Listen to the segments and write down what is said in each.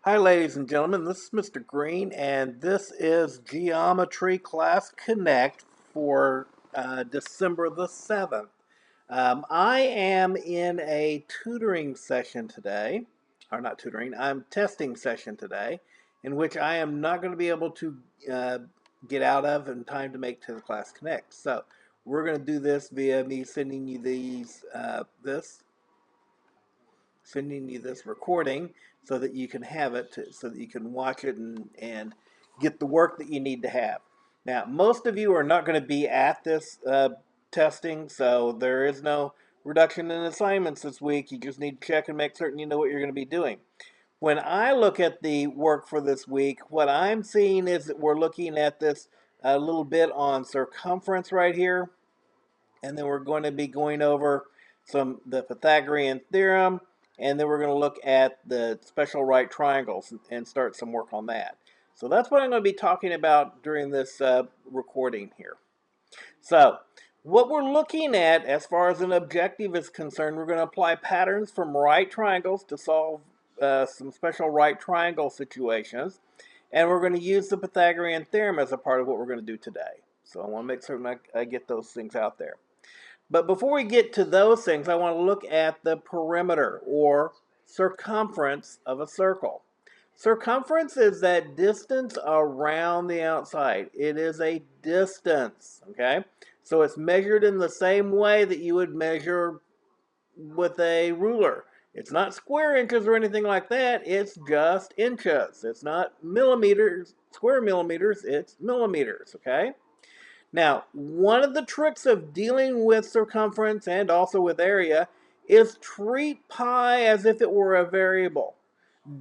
Hi, ladies and gentlemen. This is Mr. Green, and this is Geometry Class Connect for December the 7th. I am in a tutoring session today, or not tutoring, I'm testing session today, in which I am not going to be able to uh, get out of in time to make to the Class Connect. So we're going to do this via me sending you this recording so that you can have it, so that you can watch it and get the work that you need to have. Now, most of you are not going to be at this testing, so there is no reduction in assignments this week. You just need to check and make certain you know what you're going to be doing. When I look at the work for this week, what I'm seeing is that we're looking at this a little bit on circumference right here, and then we're going to be going over the Pythagorean theorem, and then we're going to look at the special right triangles and start some work on that. So that's what I'm going to be talking about during this recording here. So what we're looking at as far as an objective is concerned, we're going to apply patterns from right triangles to solve some special right triangle situations. And we're going to use the Pythagorean theorem as a part of what we're going to do today. So I want to make certain I get those things out there. But before we get to those things, I want to look at the perimeter or circumference of a circle. Circumference is that distance around the outside. It is a distance, okay? So it's measured in the same way that you would measure with a ruler. It's not square inches or anything like that. It's just inches. It's not millimeters, square millimeters. It's millimeters, okay? Now, one of the tricks of dealing with circumference and also with area is treat pi as if it were a variable.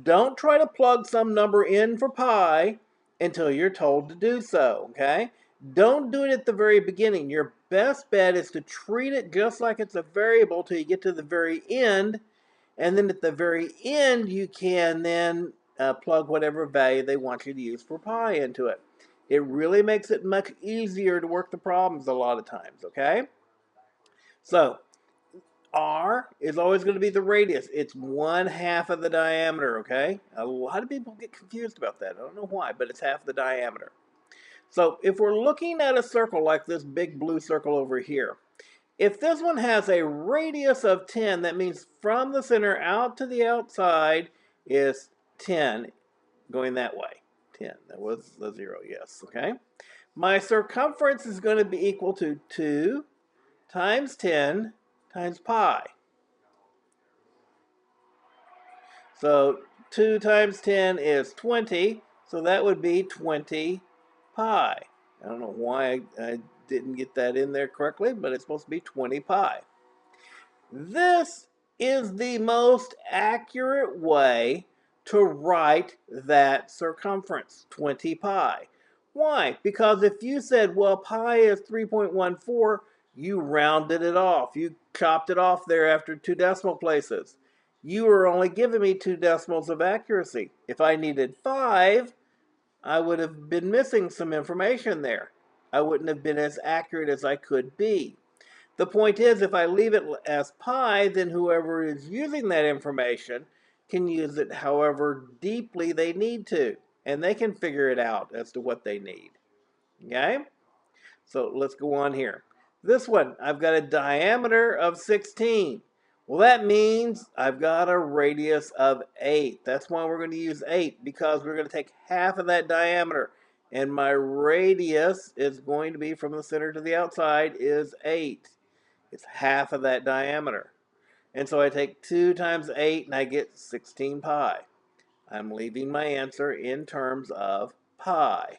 Don't try to plug some number in for pi until you're told to do so, okay? Don't do it at the very beginning. Your best bet is to treat it just like it's a variable till you get to the very end, and then at the very end you can then plug whatever value they want you to use for pi into it. It really makes it much easier to work the problems a lot of times, okay? So, R is always going to be the radius. It's 1/2 of the diameter, okay? A lot of people get confused about that. I don't know why, but it's half the diameter. So if we're looking at a circle like this big blue circle over here, if this one has a radius of 10, that means from the center out to the outside is 10 going that way. 10, that was the 0, yes, okay? My circumference is going to be equal to 2 times 10 times pi. So 2 times 10 is 20, so that would be 20 pi. I don't know why I didn't get that in there correctly, but it's supposed to be 20 pi. This is the most accurate way to write that circumference, 20 pi. Why? Because if you said, well, pi is 3.14, you rounded it off. You chopped it off there after 2 decimal places. You were only giving me 2 decimals of accuracy. If I needed 5, I would have been missing some information there. I wouldn't have been as accurate as I could be. The point is, if I leave it as pi, then whoever is using that information can use it however deeply they need to, and they can figure it out as to what they need. Okay? So let's go on here. This one, I've got a diameter of 16. Well, that means I've got a radius of 8. That's why we're going to use 8, because we're going to take half of that diameter. And my radius is going to be from the center to the outside is 8. It's half of that diameter. And so I take 2 times 8 and I get 16 pi. I'm leaving my answer in terms of pi.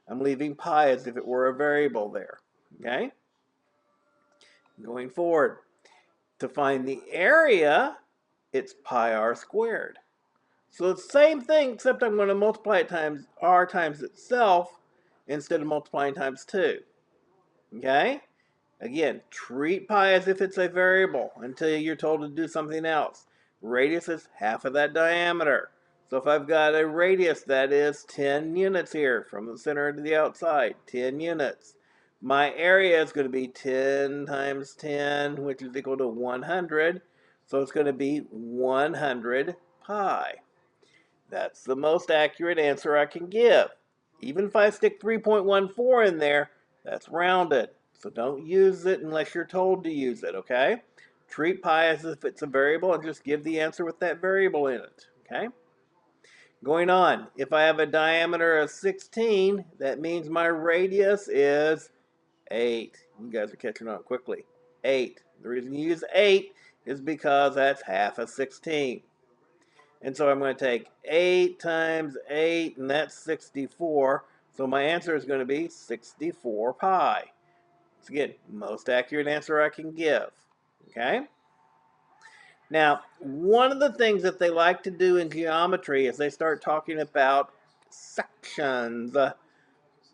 I'm leaving pi as if it were a variable there. Okay? Going forward, to find the area, it's pi r squared. So it's the same thing, except I'm going to multiply it times r times itself instead of multiplying times 2. Okay? Again, treat pi as if it's a variable until you're told to do something else. Radius is half of that diameter. So if I've got a radius that is 10 units here from the center to the outside, 10 units. My area is going to be 10 times 10, which is equal to 100. So it's going to be 100 pi. That's the most accurate answer I can give. Even if I stick 3.14 in there, that's rounded. So don't use it unless you're told to use it, okay? Treat pi as if it's a variable and just give the answer with that variable in it, okay? Going on, if I have a diameter of 16, that means my radius is 8. You guys are catching on quickly. 8. The reason you use 8 is because that's half of 16. And so I'm going to take 8 times 8, and that's 64. So my answer is going to be 64 pi. Once again, most accurate answer I can give. Okay? Now, one of the things that they like to do in geometry is they start talking about sections.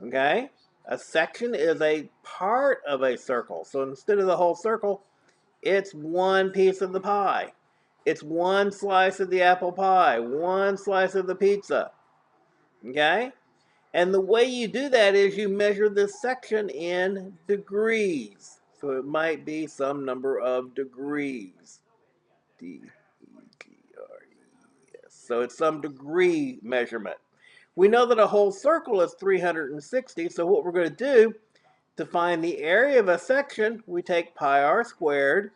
Okay? A section is a part of a circle. So instead of the whole circle, it's one piece of the pie. It's one slice of the apple pie, one slice of the pizza. Okay? And the way you do that is you measure this section in degrees. So it might be some number of degrees. D-E-G-R-E-S. So it's some degree measurement. We know that a whole circle is 360, so what we're going to do to find the area of a section, we take pi r squared,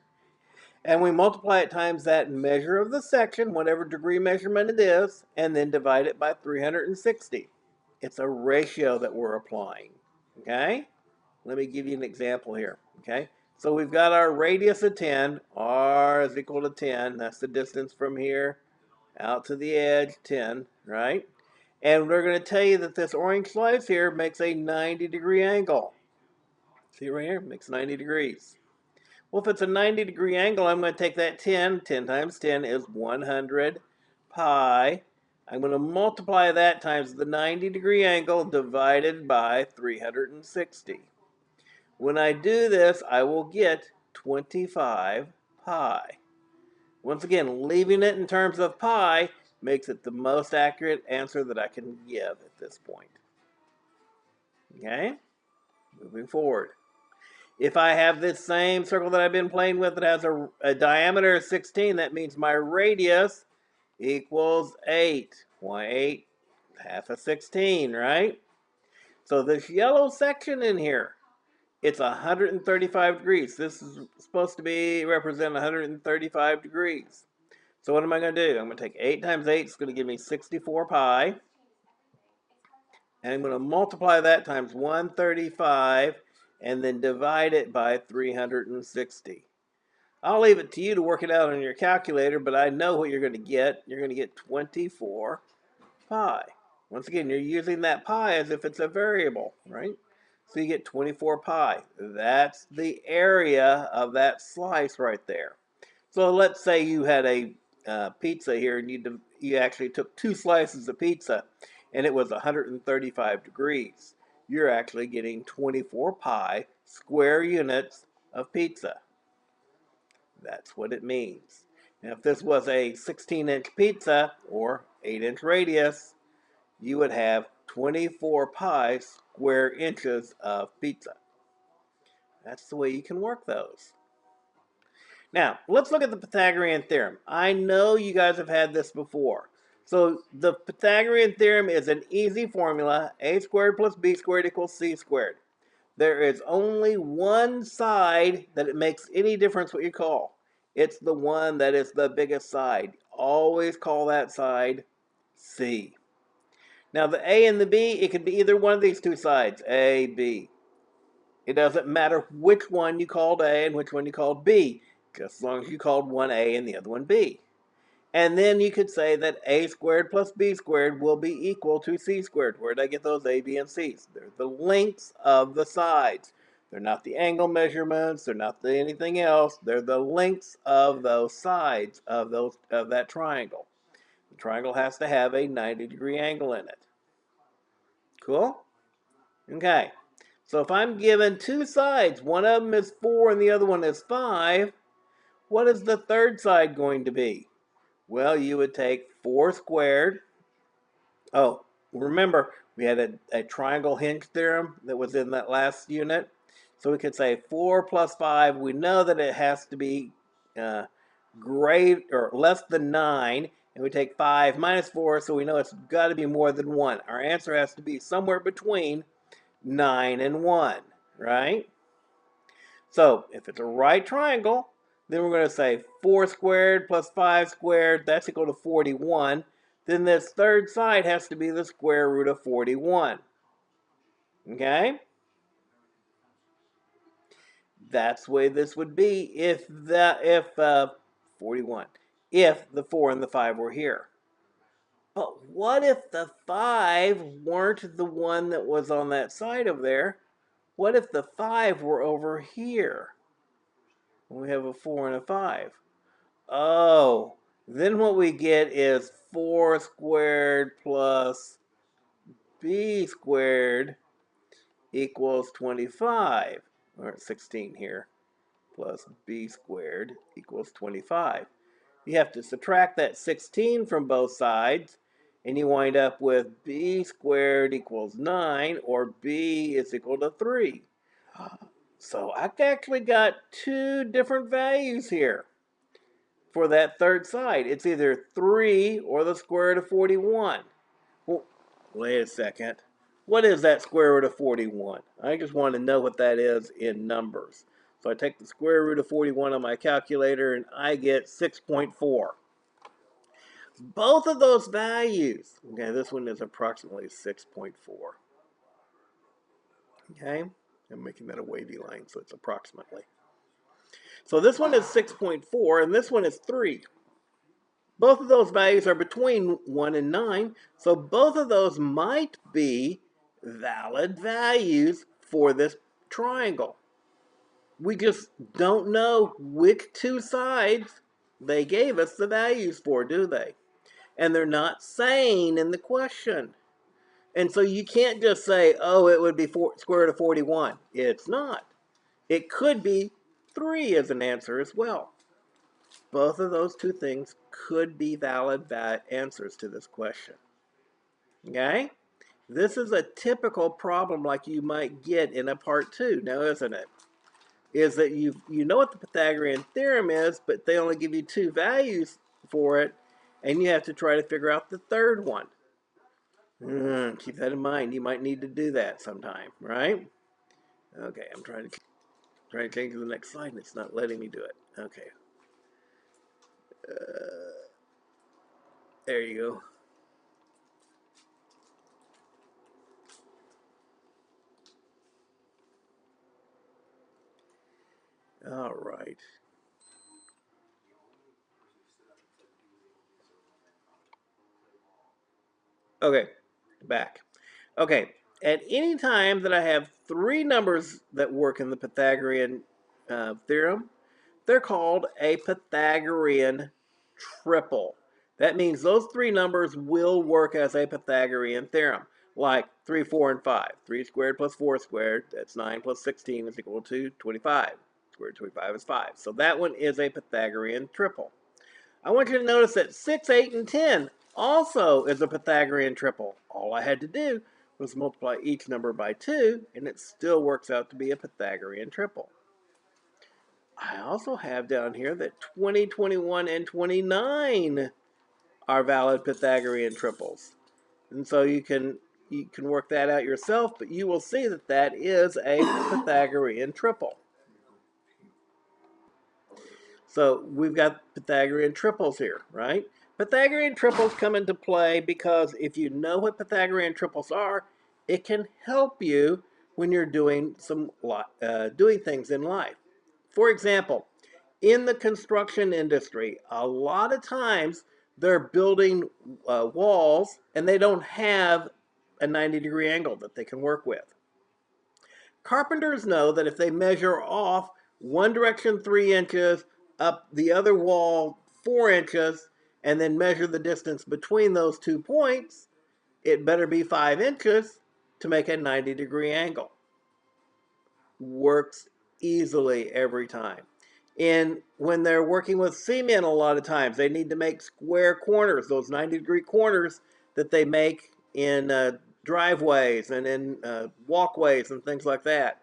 and we multiply it times that measure of the section, whatever degree measurement it is, and then divide it by 360. It's a ratio that we're applying, okay? Let me give you an example here, okay? So we've got our radius of 10. R is equal to 10. That's the distance from here out to the edge, 10, right? And we're going to tell you that this orange slice here makes a 90-degree angle. See right here? Makes 90 degrees. Well, if it's a 90-degree angle, I'm going to take that 10. 10 times 10 is 100 pi. I'm going to multiply that times the 90-degree angle divided by 360. When I do this, I will get 25 pi. Once again, leaving it in terms of pi makes it the most accurate answer that I can give at this point. Okay? Moving forward. If I have this same circle that I've been playing with that has a diameter of 16, that means my radius equals 8. Why 8? Half of 16, right? So this yellow section in here, it's 135 degrees. This is supposed to be represent 135 degrees. So what am I going to do? I'm going to take 8 times 8. It's going to give me 64 pi. And I'm going to multiply that times 135 and then divide it by 360. I'll leave it to you to work it out on your calculator, but I know what you're going to get. You're going to get 24 pi. Once again, you're using that pi as if it's a variable, right? So you get 24 pi. That's the area of that slice right there. So let's say you had a pizza here and you actually took 2 slices of pizza and it was 135 degrees. You're actually getting 24 pi square units of pizza. That's what it means. Now, if this was a 16-inch pizza or 8-inch radius, you would have 24 pi square inches of pizza. That's the way you can work those. Now, let's look at the Pythagorean theorem. I know you guys have had this before. So the Pythagorean theorem is an easy formula. A squared plus b squared equals c squared. There is only one side that it makes any difference what you call. It's the one that is the biggest side. Always call that side C. Now the A and the B, it could be either one of these two sides, A, B. It doesn't matter which one you called A and which one you called B, just as long as you called one A and the other one B. And then you could say that a squared plus b squared will be equal to c squared. Where did I get those a, b, and c's? They're the lengths of the sides. They're not the angle measurements. They're not anything else. They're the lengths of those sides of that triangle. The triangle has to have a 90-degree angle in it. Cool? Okay. So if I'm given two sides, one of them is 4 and the other one is 5, what is the third side going to be? Well, you would take 4 squared. Oh, remember, we had a triangle hinge theorem that was in that last unit. So we could say 4 plus 5. We know that it has to be great or less than 9. and we take 5 minus 4, so we know it's got to be more than 1. Our answer has to be somewhere between 9 and 1, right? So if it's a right triangle, then we're going to say 4 squared plus 5 squared, that's equal to 41. Then this third side has to be the square root of 41. Okay? That's the way this would be if 41, if the 4 and the 5 were here. But what if the 5 weren't the one that was on that side over there? What if the 5 were over here? We have a 4 and a 5. Oh, then what we get is 4 squared plus b squared equals 25. We're at 16 here. Plus b squared equals 25. You have to subtract that 16 from both sides, and you wind up with b squared equals 9, or b is equal to 3. So I actually got two different values here for that third side. It's either 3 or the square root of 41. Well, wait a second. What is that square root of 41? I just want to know what that is in numbers. So I take the square root of 41 on my calculator and I get 6.4. Both of those values, okay, this one is approximately 6.4. Okay, I'm making that a wavy line, so it's approximately. So this one is 6.4 and this one is 3. Both of those values are between 1 and 9, so both of those might be valid values for this triangle. We just don't know which two sides they gave us the values for, do they? And they're not saying in the question. And so you can't just say, oh, it would be square root of 41. It's not. It could be 3 as an answer as well. Both of those two things could be valid answers to this question. Okay? This is a typical problem like you might get in a part 2, now isn't it? Is that you know what the Pythagorean theorem is, but they only give you two values for it, and you have to try to figure out the third one. Keep that in mind. You might need to do that sometime, right? Okay, I'm trying to change to the next slide, and it's not letting me do it. Okay. There you go. All right. Okay, back. Okay, at any time that I have three numbers that work in the Pythagorean theorem, they're called a Pythagorean triple. That means those three numbers will work as a Pythagorean theorem, like 3, 4, and 5. 3 squared plus 4 squared, that's 9 plus 16 is equal to 25. Square root of 25 is 5. So that one is a Pythagorean triple. I want you to notice that 6, 8, and 10 also is a Pythagorean triple. All I had to do was multiply each number by 2, and it still works out to be a Pythagorean triple. I also have down here that 20, 21, and 29 are valid Pythagorean triples. And so you can work that out yourself, but you will see that that is a Pythagorean triple. So we've got Pythagorean triples here, right? Pythagorean triples come into play because if you know what Pythagorean triples are, it can help you when you're doing doing things in life. For example, in the construction industry, a lot of times they're building walls and they don't have a 90-degree angle that they can work with. Carpenters know that if they measure off one direction 3 inches, up the other wall 4 inches, and then measure the distance between those 2 points, it better be 5 inches to make a 90-degree angle. Works easily every time. And when they're working with cement, a lot of times they need to make square corners, those 90-degree corners that they make in driveways and in walkways and things like that.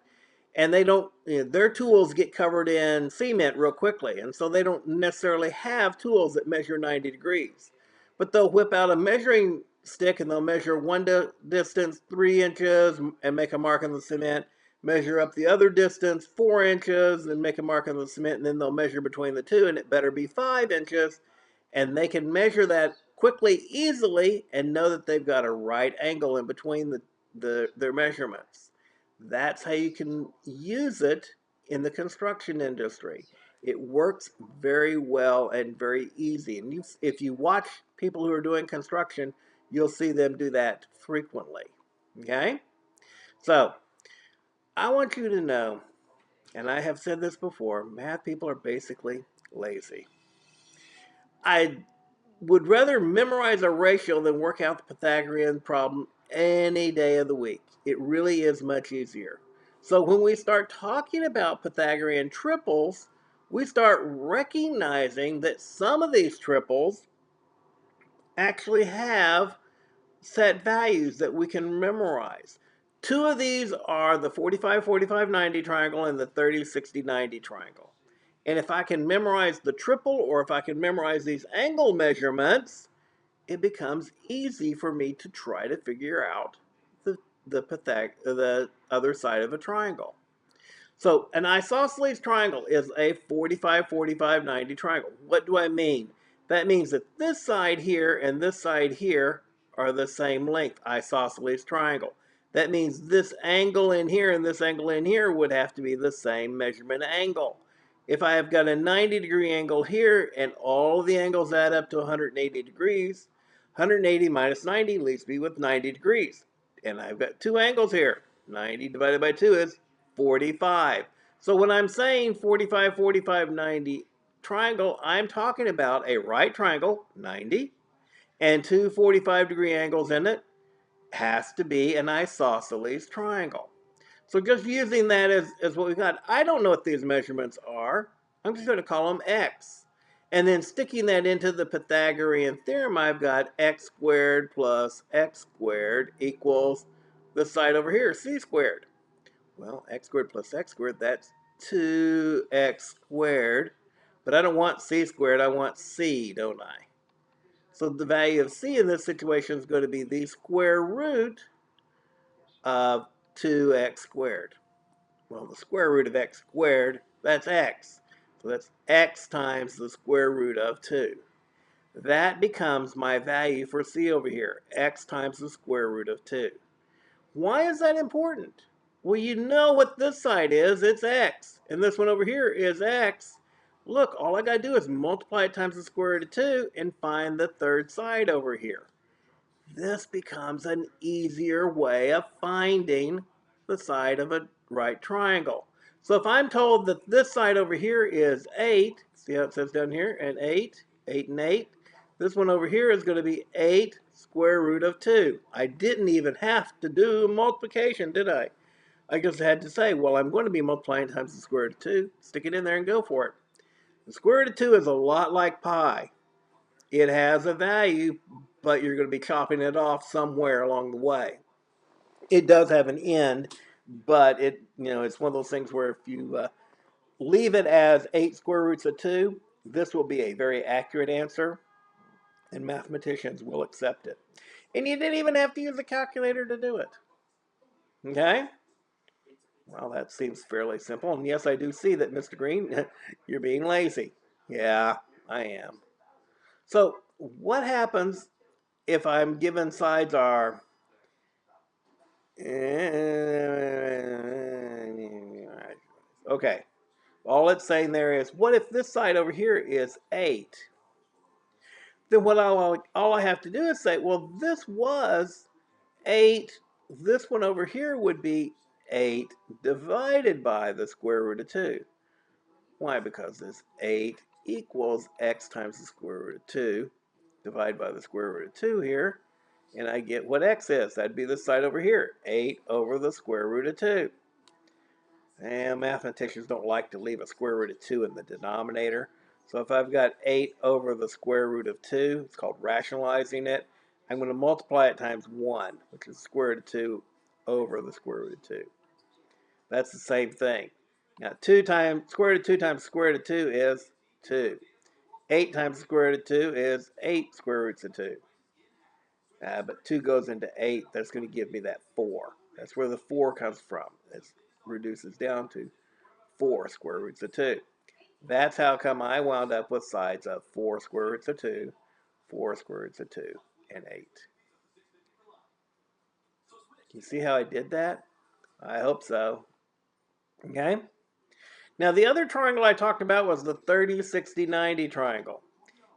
And they don't, their tools get covered in cement real quickly, and so they don't necessarily have tools that measure 90 degrees. but they'll whip out a measuring stick and they'll measure one distance 3 inches and make a mark in the cement, measure up the other distance 4 inches and make a mark in the cement, and then they'll measure between the two, and it better be 5 inches. And they can measure that quickly, easily, and know that they've got a right angle in between their measurements. That's how you can use it in the construction industry. It works very well and very easy. And if you watch people who are doing construction, you'll see them do that frequently. Okay? So, I want you to know, and I have said this before, math people are basically lazy. I would rather memorize a ratio than work out the Pythagorean problem any day of the week. It really is much easier. So when we start talking about Pythagorean triples, we start recognizing that some of these triples actually have set values that we can memorize. Two of these are the 45-45-90 triangle and the 30-60-90 triangle. And if I can memorize the triple, or if I can memorize these angle measurements, it becomes easy for me to try to figure out the other side of a triangle. So an isosceles triangle is a 45-45-90 triangle. What do I mean? That means that this side here and this side here are the same length, isosceles triangle. That means this angle in here and this angle in here would have to be the same measurement angle. If I have got a 90-degree angle here and all the angles add up to 180 degrees, 180 minus 90 leaves me with 90 degrees. And I've got two angles here. 90 divided by 2 is 45. So when I'm saying 45-45-90 triangle, I'm talking about a right triangle, 90, and two 45-degree angles in it. Has to be an isosceles triangle. So just using that as what we've got, I don't know what these measurements are. I'm just going to call them x. And then sticking that into the Pythagorean theorem, I've got x squared plus x squared equals the side over here, c squared. Well, x squared plus x squared, that's 2x squared. But I don't want c squared, I want c, don't I? So the value of c in this situation is going to be the square root of 2x squared. Well, the square root of x squared, that's x. So that's x times the square root of 2. That becomes my value for c over here, x times the square root of 2. Why is that important? Well, you know what this side is, it's x. And this one over here is x. Look, all I got to do is multiply it times the square root of 2 and find the third side over here. This becomes an easier way of finding the side of a right triangle. So if I'm told that this side over here is 8, see how it says down here, and 8, 8 and 8, this one over here is going to be 8 square root of 2. I didn't even have to do multiplication, did I? I just had to say, well, I'm going to be multiplying times the square root of 2. Stick it in there and go for it. The square root of 2 is a lot like pi. It has a value, but you're going to be chopping it off somewhere along the way. It does have an end, but it's one of those things where if you leave it as 8 square roots of 2, this will be a very accurate answer, and mathematicians will accept it. And you didn't even have to use a calculator to do it. Okay? Well, that seems fairly simple. And yes, I do see that, Mr. Green, you're being lazy. Yeah, I am. So, what happens if I'm given sides are okay, all it's saying there is, what if this side over here is 8? Then all I have to do is say, well, this was 8. This one over here would be 8 divided by the square root of 2. Why? Because this 8 equals x times the square root of 2 divided by the square root of 2 here. And I get what x is. That'd be this side over here, 8 over the square root of 2. And mathematicians don't like to leave a square root of 2 in the denominator. So if I've got 8 over the square root of 2, it's called rationalizing it, I'm going to multiply it times 1, which is square root of 2 over the square root of 2. That's the same thing. Now, 2 times square root of 2 times square root of 2 is 2. 8 times the square root of 2 is 8 square roots of 2. But 2 goes into 8. That's going to give me that 4. That's where the 4 comes from. It reduces down to 4 square roots of 2. That's how come I wound up with sides of 4 square roots of 2, 4 square roots of 2, and 8. Can you see how I did that? I hope so. Okay? Now, the other triangle I talked about was the 30, 60, 90 triangle.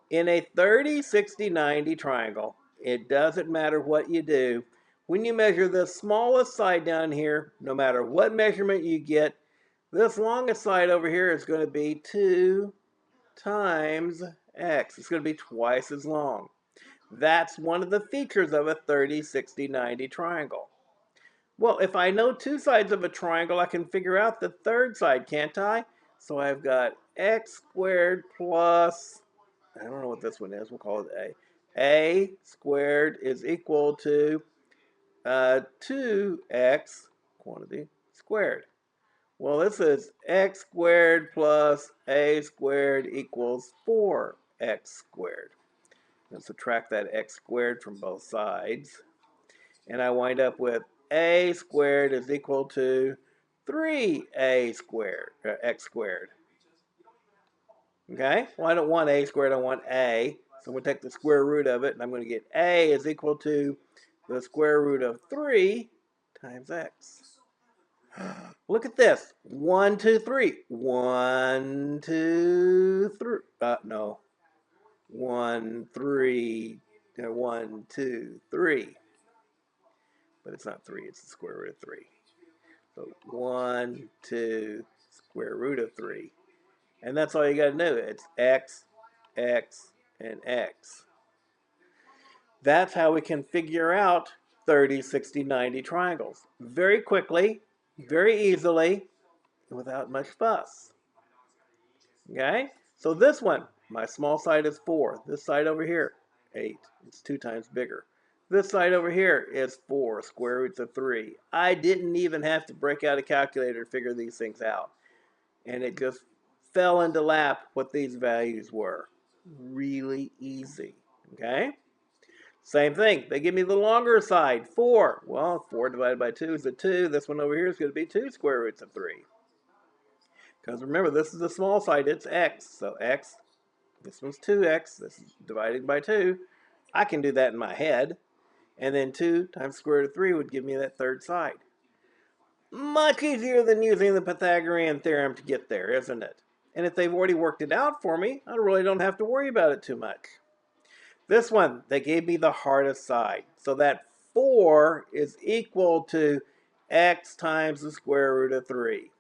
In a 30, 60, 90 triangle, it doesn't matter what you do. When you measure the smallest side down here, no matter what measurement you get, this longest side over here is going to be 2 times x. It's going to be twice as long. That's one of the features of a 30, 60, 90 triangle. Well, if I know two sides of a triangle, I can figure out the third side, can't I? So I've got x squared plus, I don't know what this one is, we'll call it a. A squared is equal to 2x, quantity, squared. Well, this is x squared plus a squared equals 4x squared. And subtract that x squared from both sides. And I wind up with a squared is equal to 3a squared, x squared. Okay? Well, I don't want a squared, I want a. So I'm going to take the square root of it, and I'm going to get a is equal to the square root of 3 times x. Look at this. 1, 2, 3. 1, 2, 3. No. 1, 3. 1, 2, 3. But it's not 3. It's the square root of 3. So 1, 2, square root of 3. And that's all you got to know. It's x, x, and x. That's how we can figure out 30, 60, 90 triangles. Very quickly, very easily, without much fuss. Okay? So this one, my small side is 4. This side over here, 8. It's 2 times bigger. This side over here is 4 square roots of 3. I didn't even have to break out a calculator to figure these things out. And it just fell into lap what these values were. Really easy. Okay? Same thing. They give me the longer side, 4. Well, 4 divided by 2 is a 2. This one over here is going to be 2 square roots of 3. Because remember, this is the small side. It's x. So x, this one's 2x. This is divided by 2. I can do that in my head. And then 2 times the square root of 3 would give me that third side. Much easier than using the Pythagorean theorem to get there, isn't it? And if they've already worked it out for me, I really don't have to worry about it too much. This one, they gave me the hardest side. So that 4 is equal to x times the square root of 3.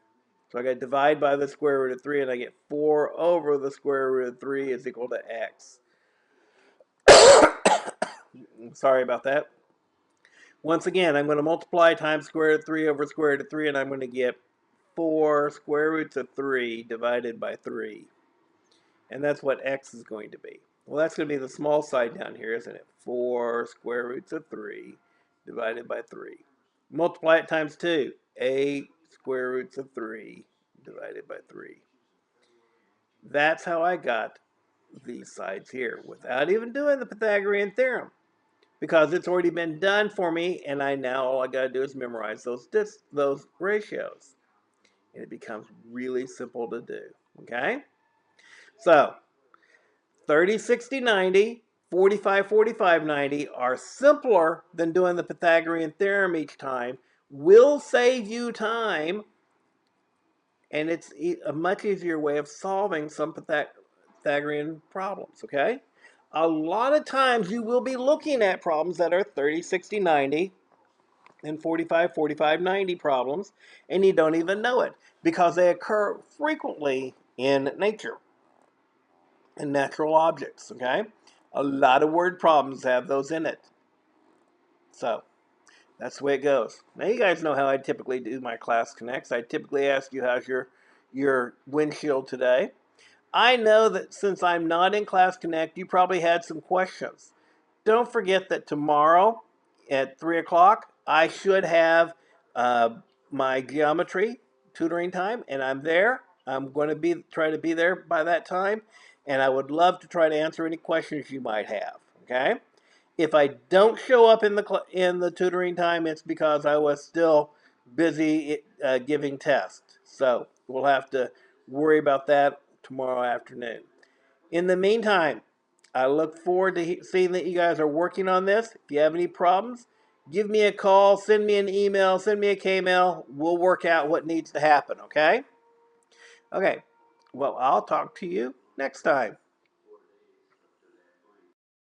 So I got to divide by the square root of 3, and I get 4 over the square root of 3 is equal to x. Sorry about that. Once again, I'm going to multiply times square root of 3 over square root of 3, and I'm going to get 4 square roots of 3 divided by 3. And that's what x is going to be. Well, that's going to be the small side down here, isn't it? 4 square roots of 3 divided by 3. Multiply it times 2. 8 square roots of 3 divided by 3. That's how I got these sides here without even doing the Pythagorean theorem, because it's already been done for me, and all I got to do is memorize those ratios. And it becomes really simple to do. Okay? So 30, 60, 90, 45, 45, 90 are simpler than doing the Pythagorean theorem each time. Will save you time, and it's a much easier way of solving some Pythagorean problems, okay? A lot of times you will be looking at problems that are 30, 60, 90, and 45, 45, 90 problems, and you don't even know it because they occur frequently in nature and natural objects, okay? A lot of word problems have those in it. So that's the way it goes. Now you guys know how I typically do my class connects. I typically ask you, how's your windshield today? I know that since I'm not in Class Connect, you probably had some questions. Don't forget that tomorrow at 3 o'clock, I should have my geometry tutoring time, and I'm there. I'm going to try to be there by that time. and I would love to try to answer any questions you might have. Okay? If I don't show up in the tutoring time, it's because I was still busy giving tests. So we'll have to worry about that tomorrow afternoon. In the meantime, I look forward to seeing that you guys are working on this. If you have any problems, give me a call, send me an email, send me a K-mail. We'll work out what needs to happen, okay? Okay, well, I'll talk to you next time.